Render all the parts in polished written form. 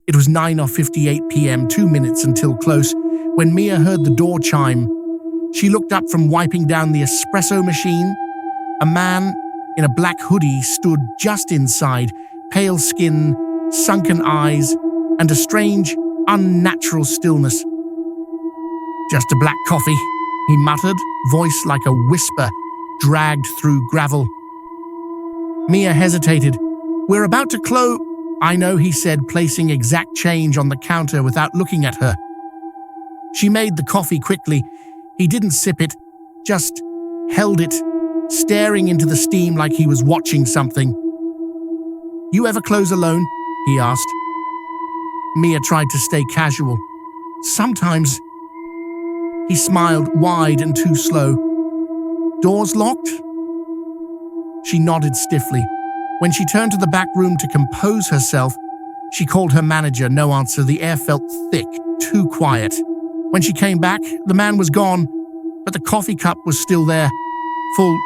It was 9:58 p.m., 2 minutes until close, when Mia heard the door chime. She looked up from wiping down the espresso machine. A man in a black hoodie stood just inside, pale skin, sunken eyes, and a strange, unnatural stillness. "Just a black coffee," he muttered, voice like a whisper, dragged through gravel. Mia hesitated. "We're about to close." "I know," he said, placing exact change on the counter without looking at her. She made the coffee quickly. He didn't sip it, just held it, staring into the steam like he was watching something. "You ever close alone?" he asked. Mia tried to stay casual. "Sometimes." He smiled, wide and too slow. "Doors locked?" She nodded stiffly. When she turned to the back room to compose herself, she called her manager. No answer. The air felt thick, too quiet. When she came back, the man was gone, but the coffee cup was still there, full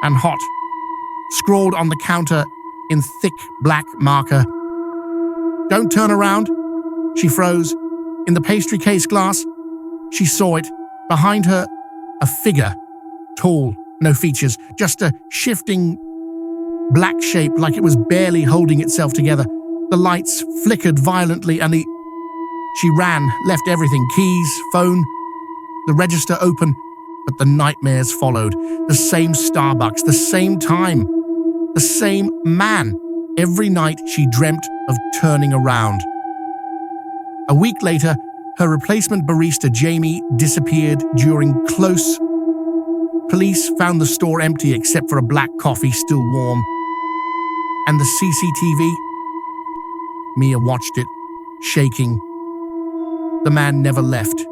and hot, scrawled on the counter in thick black marker. "Don't turn around." She froze. In the pastry case glass, she saw it. Behind her, a figure, tall, no features, just a shifting black shape like it was barely holding itself together. The lights flickered violently and she ran, left everything, keys, phone, the register open, but the nightmares followed. The same Starbucks, the same time, the same man. Every night she dreamt of turning around. A week later, her replacement barista, Jamie, disappeared during close. Police found the store empty except for a black coffee still warm. And the CCTV? Mia watched it, shaking. The man never left.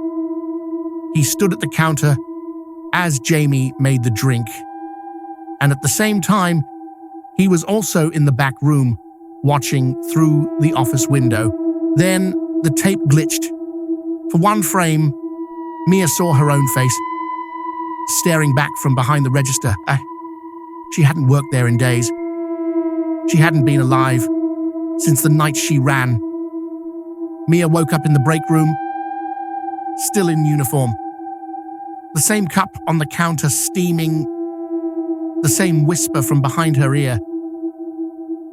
He stood at the counter as Jamie made the drink. And at the same time, he was also in the back room, watching through the office window. Then the tape glitched. For one frame, Mia saw her own face, staring back from behind the register. She hadn't worked there in days. She hadn't been alive since the night she ran. Mia woke up in the break room, still in uniform. The same cup on the counter steaming, the same whisper from behind her ear.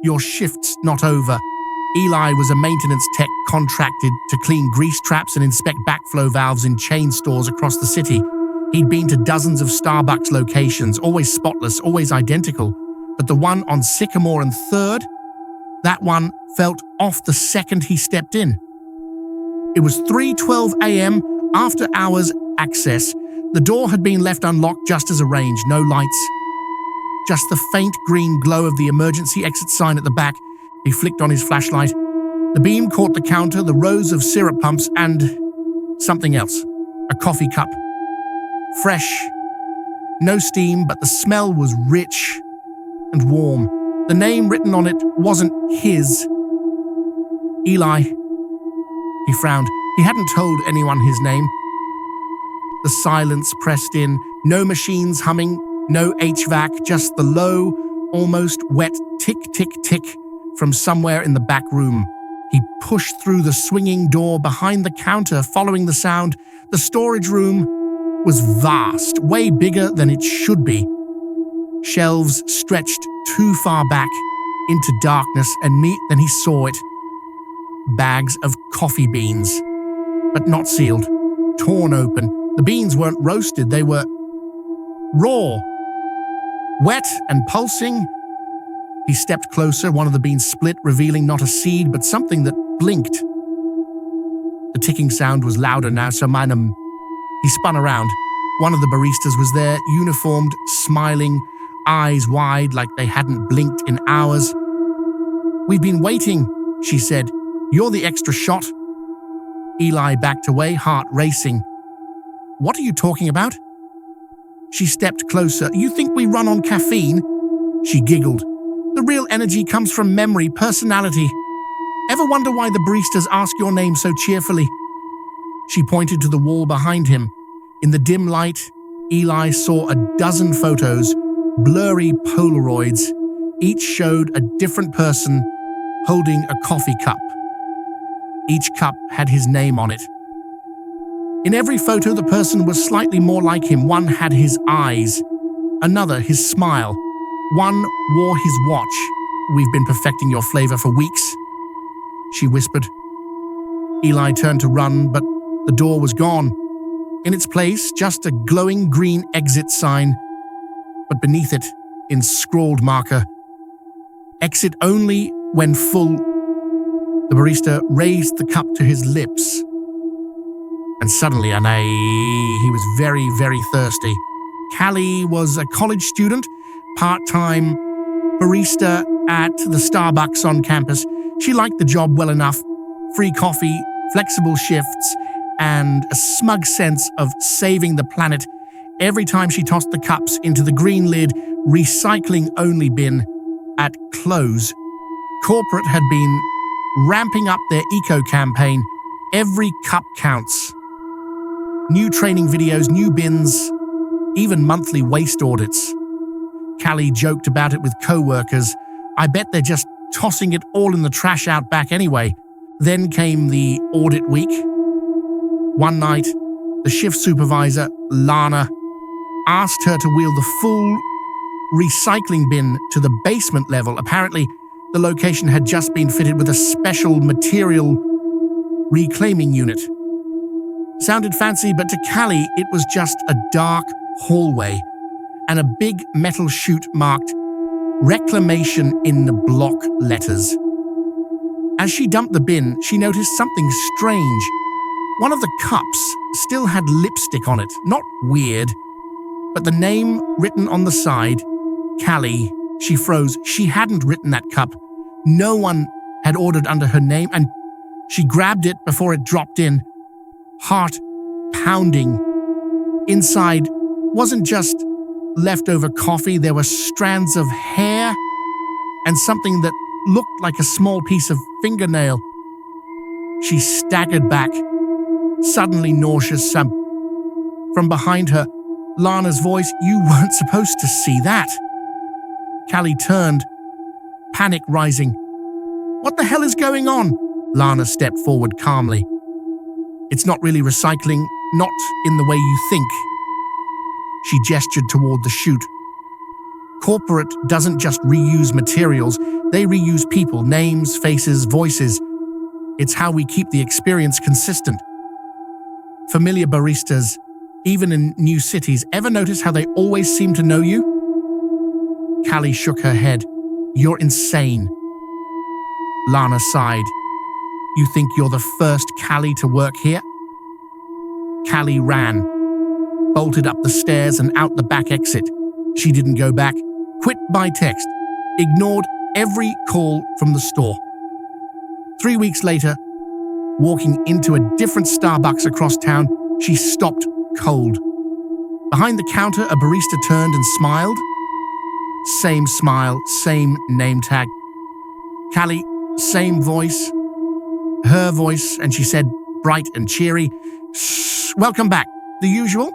"Your shift's not over." Eli was a maintenance tech contracted to clean grease traps and inspect backflow valves in chain stores across the city. He'd been to dozens of Starbucks locations, always spotless, always identical. But the one on Sycamore and 3rd, that one felt off the second he stepped in. It was 3:12 a.m., after hours access. The door had been left unlocked just as arranged, no lights. Just the faint green glow of the emergency exit sign at the back. He flicked on his flashlight. The beam caught the counter, the rows of syrup pumps, and something else. A coffee cup. Fresh. No steam, but the smell was rich and warm. The name written on it wasn't his. Eli. He frowned. He hadn't told anyone his name. The silence pressed in. No machines humming, no HVAC, just the low, almost wet tick, tick, tick from somewhere in the back room. He pushed through the swinging door behind the counter, following the sound. The storage room was vast, way bigger than it should be. Shelves stretched too far back into darkness, and then he saw it. Bags of coffee beans, but not sealed, torn open. The beans weren't roasted, they were raw, wet and pulsing. He stepped closer, one of the beans split, revealing not a seed, but something that blinked. The ticking sound was louder now, so he spun around. One of the baristas was there, uniformed, smiling, eyes wide like they hadn't blinked in hours. "We've been waiting," she said. "You're the extra shot." Eli backed away, heart racing. "What are you talking about?" She stepped closer. "You think we run on caffeine?" She giggled. "The real energy comes from memory, personality. Ever wonder why the baristas ask your name so cheerfully?" She pointed to the wall behind him. In the dim light, Eli saw a dozen photos, blurry Polaroids. Each showed a different person holding a coffee cup. Each cup had his name on it. In every photo, the person was slightly more like him. One had his eyes, another his smile. One wore his watch. "We've been perfecting your flavor for weeks," she whispered. Eli turned to run, but the door was gone. In its place, just a glowing green exit sign, but beneath it, in scrawled marker, "Exit only when full." The barista raised the cup to his lips, and suddenly, he was very, very thirsty. Callie was a college student, part-time barista at the Starbucks on campus. She liked the job well enough. Free coffee, flexible shifts, and a smug sense of saving the planet every time she tossed the cups into the green lid, recycling-only bin at close. Corporate had been ramping up their eco-campaign. Every cup counts. New training videos, new bins, even monthly waste audits. Callie joked about it with co-workers. "I bet they're just tossing it all in the trash out back anyway." Then came the audit week. One night, the shift supervisor, Lana, asked her to wheel the full recycling bin to the basement level. Apparently, the location had just been fitted with a special material reclaiming unit. Sounded fancy, but to Callie, it was just a dark hallway and a big metal chute marked "Reclamation" in the block letters. As she dumped the bin, she noticed something strange. One of the cups still had lipstick on it. Not weird, but the name written on the side, Callie. She froze. She hadn't written that cup. No one had ordered under her name, and she grabbed it before it dropped in, heart pounding. Inside wasn't just leftover coffee. There were strands of hair and something that looked like a small piece of fingernail. She staggered back, suddenly nauseous. From behind her, Lana's voice, "You weren't supposed to see that." Callie turned, panic rising. "What the hell is going on?" Lana stepped forward calmly. "It's not really recycling, not in the way you think." She gestured toward the chute. Corporate doesn't just reuse materials, they reuse people, names, faces, voices. It's how we keep the experience consistent. Familiar baristas, even in new cities, ever notice how they always seem to know you? Callie shook her head. "You're insane." Lana sighed. "You think you're the first Callie to work here?" Callie ran, bolted up the stairs and out the back exit. She didn't go back, quit by text, ignored every call from the store. 3 weeks later, walking into a different Starbucks across town, she stopped cold. Behind the counter, a barista turned and smiled. Same smile, same name tag. Callie, same voice. Her voice, and she said, bright and cheery, "Shh, welcome back. The usual?"